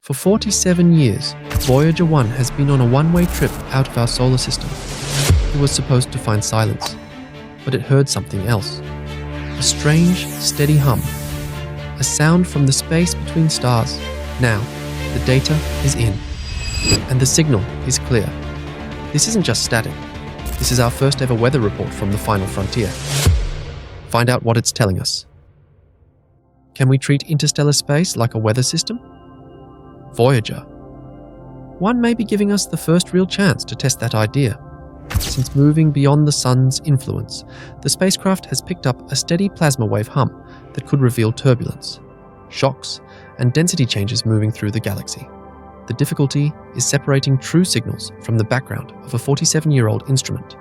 For 47 years, Voyager 1 has been on a one-way trip out of our solar system. It was supposed to find silence, but it heard something else. A strange, steady hum. A sound from the space between stars. Now, the data is in, and the signal is clear. This isn't just static. This is our first ever weather report from the final frontier. Find out what it's telling us. Can we treat interstellar space like a weather system? Voyager 1 may be giving us the first real chance to test that idea. Since moving beyond the sun's influence, the spacecraft has picked up a steady plasma wave hum that could reveal turbulence, shocks, and density changes moving through the galaxy. The difficulty is separating true signals from the background of a 47-year-old instrument.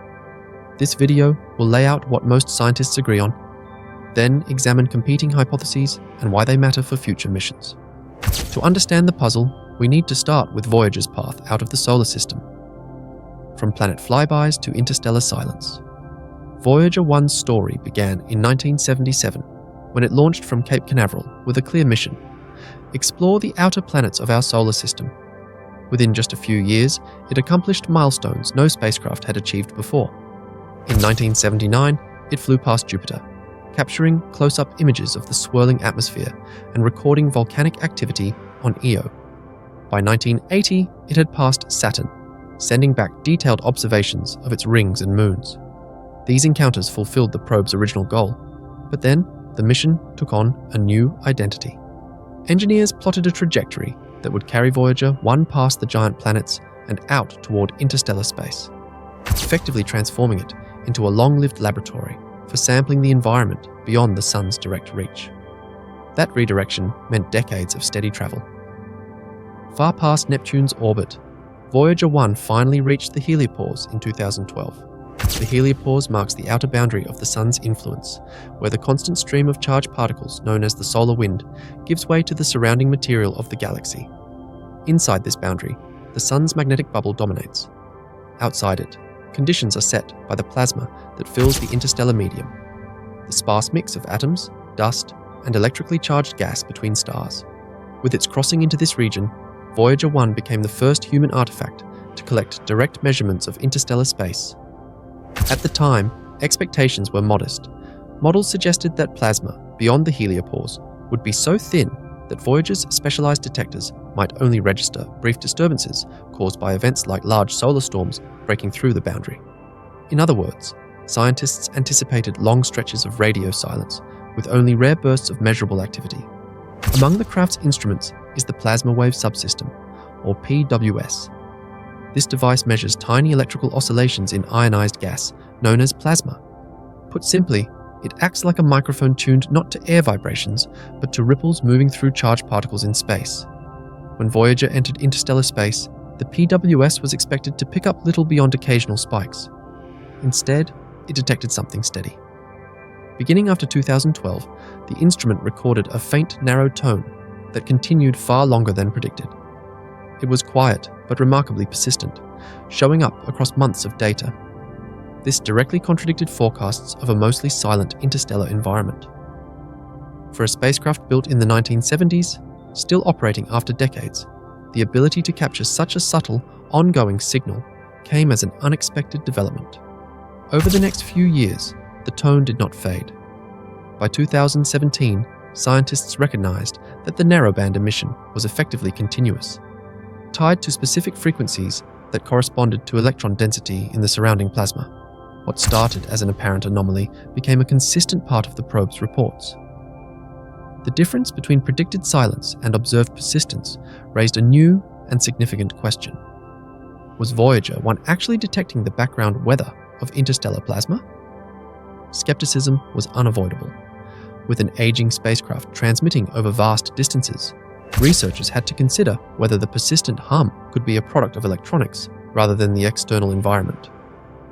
This video will lay out what most scientists agree on, then examine competing hypotheses and why they matter for future missions. To understand the puzzle, we need to start with Voyager's path out of the solar system. From planet flybys to interstellar silence. Voyager 1's story began in 1977, when it launched from Cape Canaveral with a clear mission: explore the outer planets of our solar system. Within just a few years, it accomplished milestones no spacecraft had achieved before. In 1979, it flew past Jupiter, capturing close-up images of the swirling atmosphere and recording volcanic activity on Io. By 1980, it had passed Saturn, sending back detailed observations of its rings and moons. These encounters fulfilled the probe's original goal, but then the mission took on a new identity. Engineers plotted a trajectory that would carry Voyager 1 past the giant planets and out toward interstellar space, effectively transforming it into a long-lived laboratory for sampling the environment beyond the sun's direct reach. That redirection meant decades of steady travel. Far past Neptune's orbit, Voyager 1 finally reached the Heliopause in 2012. The Heliopause marks the outer boundary of the sun's influence, where the constant stream of charged particles known as the solar wind gives way to the surrounding material of the galaxy. Inside this boundary, the sun's magnetic bubble dominates. Outside it, conditions are set by the plasma that fills the interstellar medium, the sparse mix of atoms, dust, and electrically charged gas between stars. With its crossing into this region, Voyager 1 became the first human artifact to collect direct measurements of interstellar space. At the time, expectations were modest. Models suggested that plasma beyond the Heliopause would be so thin that Voyager's specialized detectors might only register brief disturbances caused by events like large solar storms breaking through the boundary. In other words, scientists anticipated long stretches of radio silence with only rare bursts of measurable activity. Among the craft's instruments is the Plasma Wave Subsystem, or PWS. This device measures tiny electrical oscillations in ionized gas, known as plasma. Put simply, it acts like a microphone tuned not to air vibrations, but to ripples moving through charged particles in space. When Voyager entered interstellar space, the PWS was expected to pick up little beyond occasional spikes. Instead, it detected something steady. Beginning after 2012, the instrument recorded a faint, narrow tone that continued far longer than predicted. It was quiet, but remarkably persistent, showing up across months of data. This directly contradicted forecasts of a mostly silent interstellar environment. For a spacecraft built in the 1970s, still operating after decades, the ability to capture such a subtle, ongoing signal came as an unexpected development. Over the next few years, the tone did not fade. By 2017, scientists recognized that the narrowband emission was effectively continuous, tied to specific frequencies that corresponded to electron density in the surrounding plasma. What started as an apparent anomaly became a consistent part of the probe's reports. The difference between predicted silence and observed persistence raised a new and significant question. Was Voyager 1 actually detecting the background weather of interstellar plasma? Skepticism was unavoidable. With an aging spacecraft transmitting over vast distances, researchers had to consider whether the persistent hum could be a product of electronics rather than the external environment.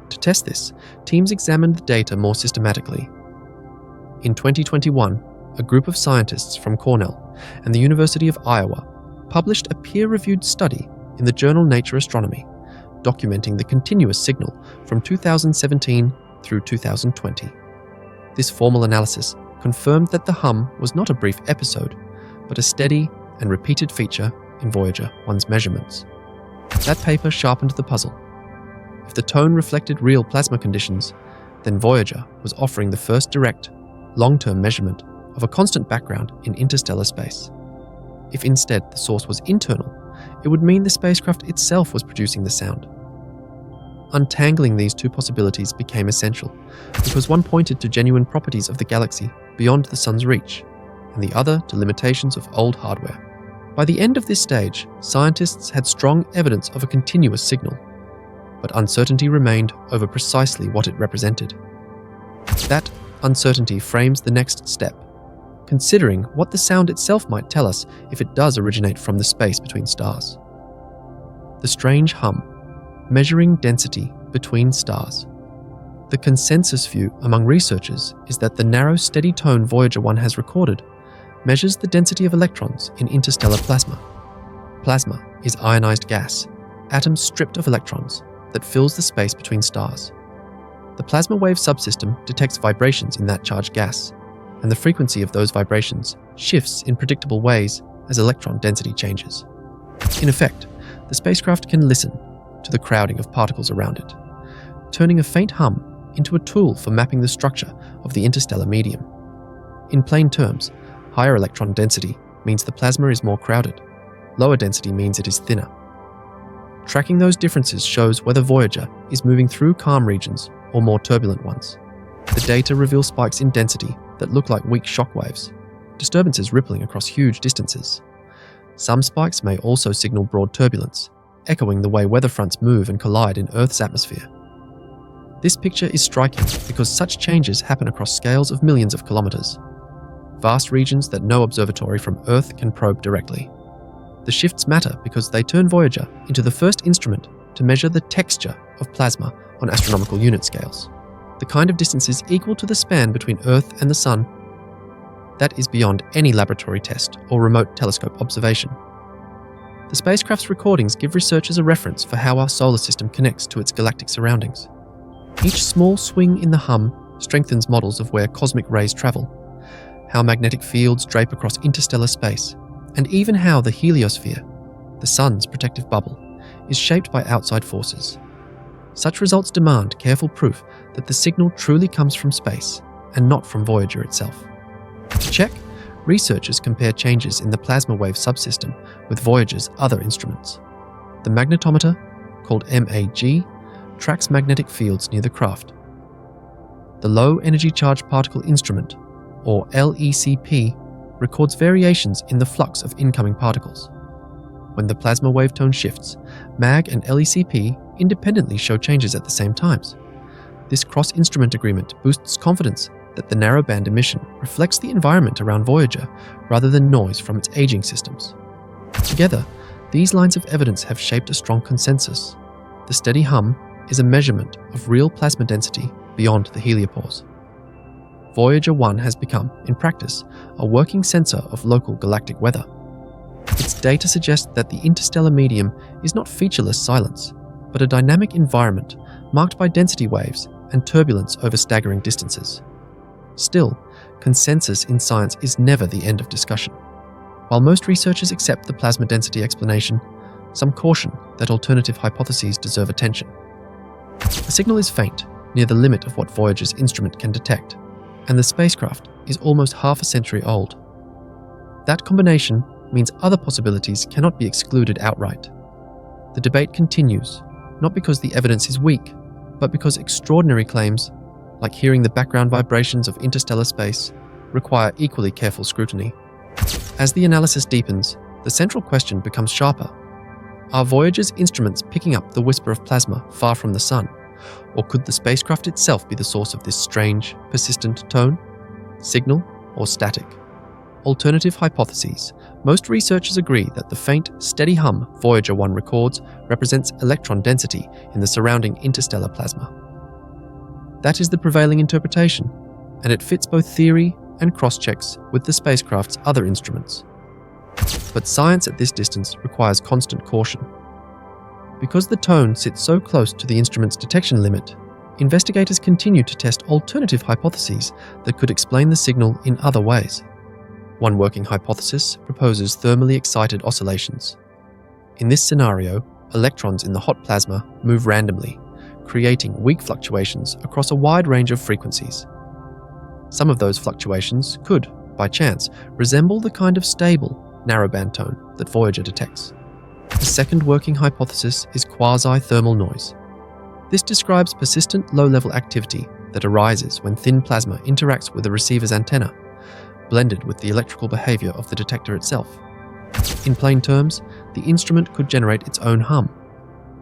To test this, teams examined the data more systematically. In 2021, a group of scientists from Cornell and the University of Iowa published a peer-reviewed study in the journal Nature Astronomy, documenting the continuous signal from 2017 through 2020. This formal analysis confirmed that the hum was not a brief episode, but a steady and repeated feature in Voyager 1's measurements. That paper sharpened the puzzle. If the tone reflected real plasma conditions, then Voyager was offering the first direct, long-term measurement of a constant background in interstellar space. If instead the source was internal, it would mean the spacecraft itself was producing the sound. Untangling these two possibilities became essential, because one pointed to genuine properties of the galaxy beyond the sun's reach, and the other to limitations of old hardware. By the end of this stage, scientists had strong evidence of a continuous signal, but uncertainty remained over precisely what it represented. That uncertainty frames the next step, considering what the sound itself might tell us if it does originate from the space between stars. The strange hum, measuring density between stars. The consensus view among researchers is that the narrow, steady tone Voyager 1 has recorded measures the density of electrons in interstellar plasma. Plasma is ionized gas, atoms stripped of electrons, that fills the space between stars. The plasma wave subsystem detects vibrations in that charged gas, and the frequency of those vibrations shifts in predictable ways as electron density changes. In effect, the spacecraft can listen to the crowding of particles around it, turning a faint hum into a tool for mapping the structure of the interstellar medium. In plain terms, higher electron density means the plasma is more crowded. Lower density means it is thinner. Tracking those differences shows whether Voyager is moving through calm regions or more turbulent ones. The data reveal spikes in density that look like weak shock waves, disturbances rippling across huge distances. Some spikes may also signal broad turbulence, echoing the way weather fronts move and collide in Earth's atmosphere. This picture is striking because such changes happen across scales of millions of kilometers, vast regions that no observatory from Earth can probe directly. The shifts matter because they turn Voyager into the first instrument to measure the texture of plasma on astronomical unit scales, the kind of distances equal to the span between Earth and the Sun. That is beyond any laboratory test or remote telescope observation. The spacecraft's recordings give researchers a reference for how our solar system connects to its galactic surroundings. Each small swing in the hum strengthens models of where cosmic rays travel, how magnetic fields drape across interstellar space, and even how the heliosphere, the sun's protective bubble, is shaped by outside forces. Such results demand careful proof that the signal truly comes from space and not from Voyager itself. To check, researchers compare changes in the plasma wave subsystem with Voyager's other instruments. The magnetometer, called MAG, tracks magnetic fields near the craft. The Low Energy Charged Particle Instrument, or LECP, records variations in the flux of incoming particles. When the plasma wave tone shifts, MAG and LECP independently show changes at the same times. This cross-instrument agreement boosts confidence that the narrowband emission reflects the environment around Voyager rather than noise from its aging systems. Together, these lines of evidence have shaped a strong consensus. The steady hum is a measurement of real plasma density beyond the heliopause. Voyager 1 has become, in practice, a working sensor of local galactic weather. Its data suggests that the interstellar medium is not featureless silence, but a dynamic environment marked by density waves and turbulence over staggering distances. Still, consensus in science is never the end of discussion. While most researchers accept the plasma density explanation, some caution that alternative hypotheses deserve attention. The signal is faint, near the limit of what Voyager's instrument can detect, and the spacecraft is almost half a century old. That combination means other possibilities cannot be excluded outright. The debate continues, not because the evidence is weak, but because extraordinary claims, like hearing the background vibrations of interstellar space, require equally careful scrutiny. As the analysis deepens, the central question becomes sharper. Are Voyager's instruments picking up the whisper of plasma far from the Sun? Or could the spacecraft itself be the source of this strange, persistent tone? Signal or static? Alternative hypotheses. Most researchers agree that the faint, steady hum Voyager 1 records represents electron density in the surrounding interstellar plasma. That is the prevailing interpretation, and it fits both theory and cross-checks with the spacecraft's other instruments. But science at this distance requires constant caution. Because the tone sits so close to the instrument's detection limit, investigators continue to test alternative hypotheses that could explain the signal in other ways. One working hypothesis proposes thermally excited oscillations, In this scenario, electrons in the hot plasma move randomly, creating weak fluctuations across a wide range of frequencies. Some of those fluctuations could, by chance, resemble the kind of stable, narrowband tone that Voyager detects. The second working hypothesis is quasi-thermal noise. This describes persistent low-level activity that arises when thin plasma interacts with the receiver's antenna, blended with the electrical behavior of the detector itself. In plain terms, the instrument could generate its own hum,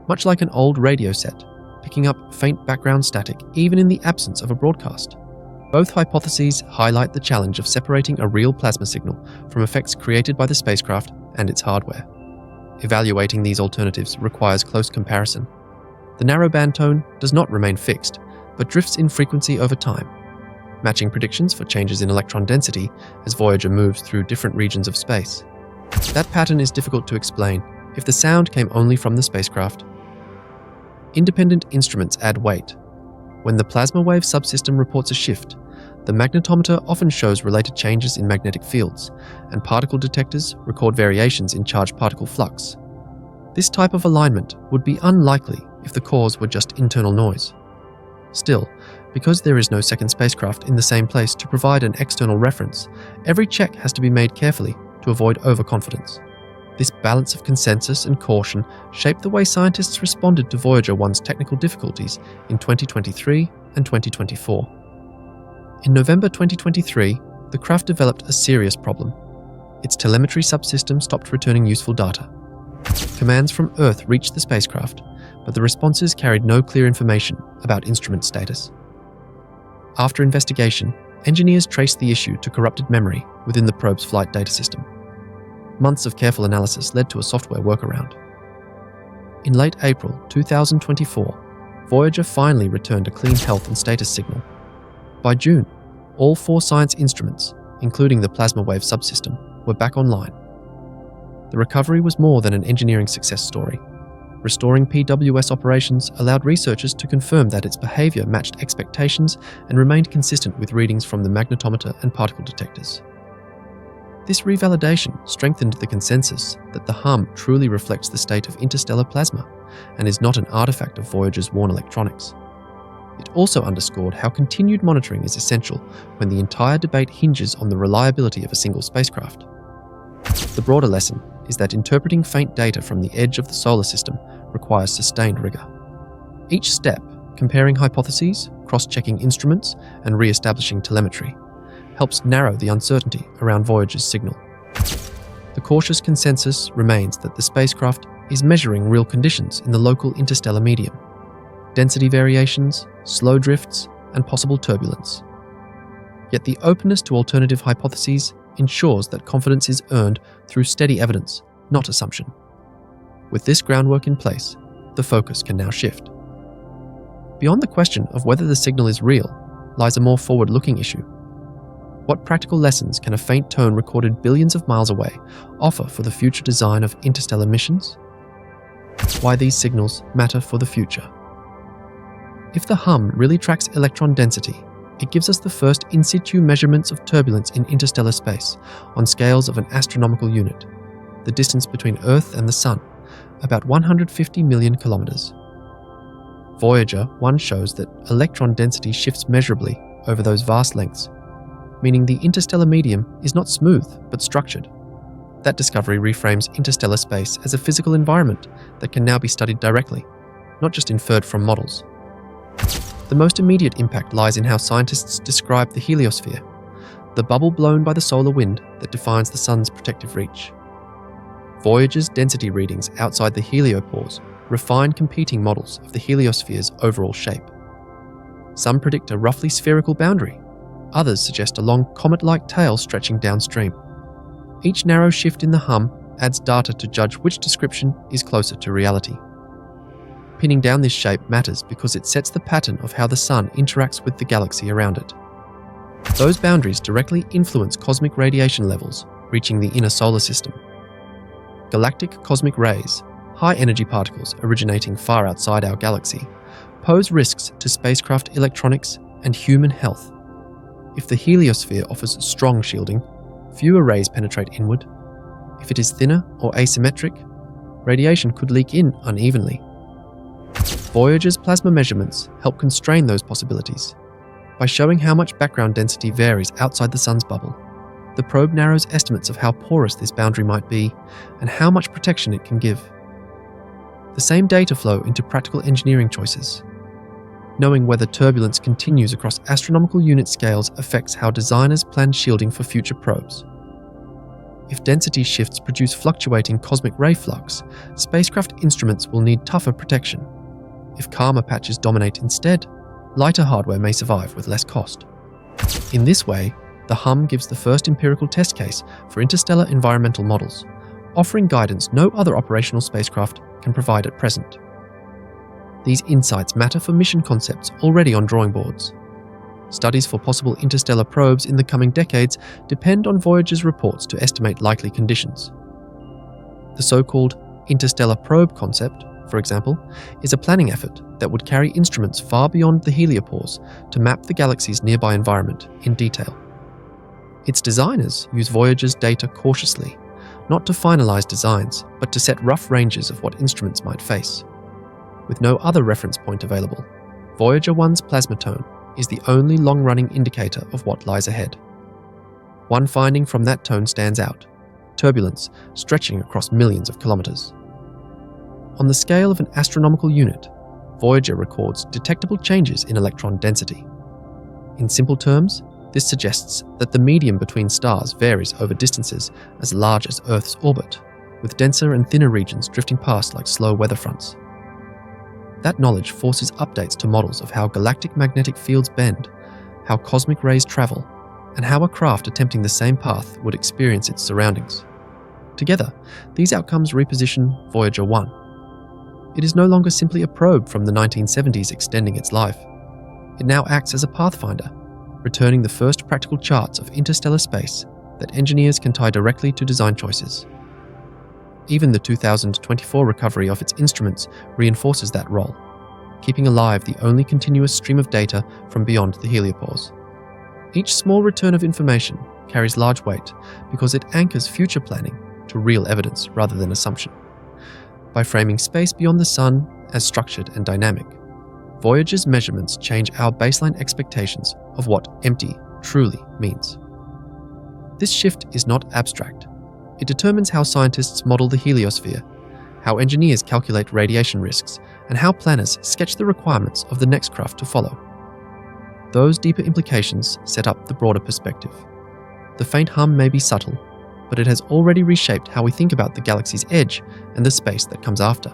much like an old radio set, picking up faint background static even in the absence of a broadcast. Both hypotheses highlight the challenge of separating a real plasma signal from effects created by the spacecraft and its hardware. Evaluating these alternatives requires close comparison. The narrowband tone does not remain fixed, but drifts in frequency over time, matching predictions for changes in electron density as Voyager moves through different regions of space. That pattern is difficult to explain if the sound came only from the spacecraft. Independent instruments add weight. When the plasma wave subsystem reports a shift, the magnetometer often shows related changes in magnetic fields, and particle detectors record variations in charged particle flux. This type of alignment would be unlikely if the cause were just internal noise. Still, because there is no second spacecraft in the same place to provide an external reference, every check has to be made carefully to avoid overconfidence. This balance of consensus and caution shaped the way scientists responded to Voyager 1's technical difficulties in 2023 and 2024. In November 2023, the craft developed a serious problem. Its telemetry subsystem stopped returning useful data. Commands from Earth reached the spacecraft, but the responses carried no clear information about instrument status. After investigation, engineers traced the issue to corrupted memory within the probe's flight data system. Months of careful analysis led to a software workaround. In late April 2024, Voyager finally returned a clean health and status signal. By June, all 4 science instruments, including the plasma wave subsystem, were back online. The recovery was more than an engineering success story. Restoring PWS operations allowed researchers to confirm that its behavior matched expectations and remained consistent with readings from the magnetometer and particle detectors. This revalidation strengthened the consensus that the hum truly reflects the state of interstellar plasma and is not an artifact of Voyager's worn electronics. It also underscored how continued monitoring is essential when the entire debate hinges on the reliability of a single spacecraft. The broader lesson is that interpreting faint data from the edge of the solar system requires sustained rigor. Each step, comparing hypotheses, cross-checking instruments, and re-establishing telemetry, helps narrow the uncertainty around Voyager's signal. The cautious consensus remains that the spacecraft is measuring real conditions in the local interstellar medium: density variations, slow drifts, and possible turbulence. Yet the openness to alternative hypotheses ensures that confidence is earned through steady evidence, not assumption. With this groundwork in place, the focus can now shift. Beyond the question of whether the signal is real lies a more forward-looking issue. What practical lessons can a faint tone recorded billions of miles away offer for the future design of interstellar missions? Why these signals matter for the future. If the hum really tracks electron density, it gives us the first in situ measurements of turbulence in interstellar space on scales of an astronomical unit, the distance between Earth and the Sun, about 150 million kilometers. Voyager 1 shows that electron density shifts measurably over those vast lengths, meaning the interstellar medium is not smooth but structured. That discovery reframes interstellar space as a physical environment that can now be studied directly, not just inferred from models. The most immediate impact lies in how scientists describe the heliosphere, the bubble blown by the solar wind that defines the Sun's protective reach. Voyager's density readings outside the Heliopause refine competing models of the heliosphere's overall shape. Some predict a roughly spherical boundary, others suggest a long comet-like tail stretching downstream. Each narrow shift in the hum adds data to judge which description is closer to reality. Pinning down this shape matters because it sets the pattern of how the Sun interacts with the galaxy around it. Those boundaries directly influence cosmic radiation levels reaching the inner solar system. Galactic cosmic rays, high-energy particles originating far outside our galaxy, pose risks to spacecraft electronics and human health. If the heliosphere offers strong shielding, fewer rays penetrate inward. If it is thinner or asymmetric, radiation could leak in unevenly. Voyager's plasma measurements help constrain those possibilities. By showing how much background density varies outside the Sun's bubble, the probe narrows estimates of how porous this boundary might be and how much protection it can give. The same data flow into practical engineering choices. Knowing whether turbulence continues across astronomical unit scales affects how designers plan shielding for future probes. If density shifts produce fluctuating cosmic ray flux, spacecraft instruments will need tougher protection. If calmer patches dominate instead, lighter hardware may survive with less cost. In this way, the hum gives the first empirical test case for interstellar environmental models, offering guidance no other operational spacecraft can provide at present. These insights matter for mission concepts already on drawing boards. Studies for possible interstellar probes in the coming decades depend on Voyager's reports to estimate likely conditions. The so-called interstellar probe concept, for example, is a planning effort that would carry instruments far beyond the Heliopause to map the galaxy's nearby environment in detail. Its designers use Voyager's data cautiously, not to finalize designs, but to set rough ranges of what instruments might face. With no other reference point available, Voyager 1's plasma tone is the only long-running indicator of what lies ahead. One finding from that tone stands out: turbulence stretching across millions of kilometers. On the scale of an astronomical unit, Voyager records detectable changes in electron density. In simple terms, this suggests that the medium between stars varies over distances as large as Earth's orbit, with denser and thinner regions drifting past like slow weather fronts. That knowledge forces updates to models of how galactic magnetic fields bend, how cosmic rays travel, and how a craft attempting the same path would experience its surroundings. Together, these outcomes reposition Voyager 1. It is no longer simply a probe from the 1970s extending its life. It now acts as a pathfinder, returning the first practical charts of interstellar space that engineers can tie directly to design choices. Even the 2024 recovery of its instruments reinforces that role, keeping alive the only continuous stream of data from beyond the Heliopause. Each small return of information carries large weight because it anchors future planning to real evidence rather than assumption. By framing space beyond the Sun as structured and dynamic, Voyager's measurements change our baseline expectations of what empty truly means. This shift is not abstract. It determines how scientists model the heliosphere, how engineers calculate radiation risks, and how planners sketch the requirements of the next craft to follow. Those deeper implications set up the broader perspective. The faint hum may be subtle, but it has already reshaped how we think about the galaxy's edge and the space that comes after.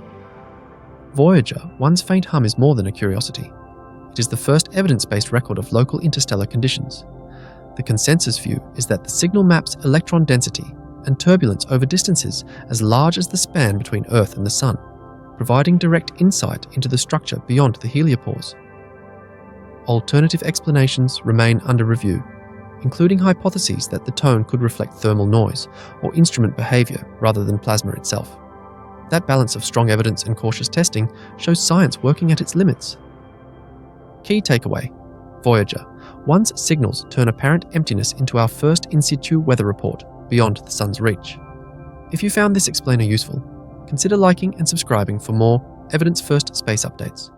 Voyager 1's faint hum is more than a curiosity. It is the first evidence-based record of local interstellar conditions. The consensus view is that the signal maps electron density and turbulence over distances as large as the span between Earth and the Sun, providing direct insight into the structure beyond the Heliopause. Alternative explanations remain under review, including hypotheses that the tone could reflect thermal noise or instrument behavior rather than plasma itself. That balance of strong evidence and cautious testing shows science working at its limits. Key takeaway: Voyager 1's signals turn apparent emptiness into our first in situ weather report beyond the Sun's reach. If you found this explainer useful, consider liking and subscribing for more evidence-first space updates.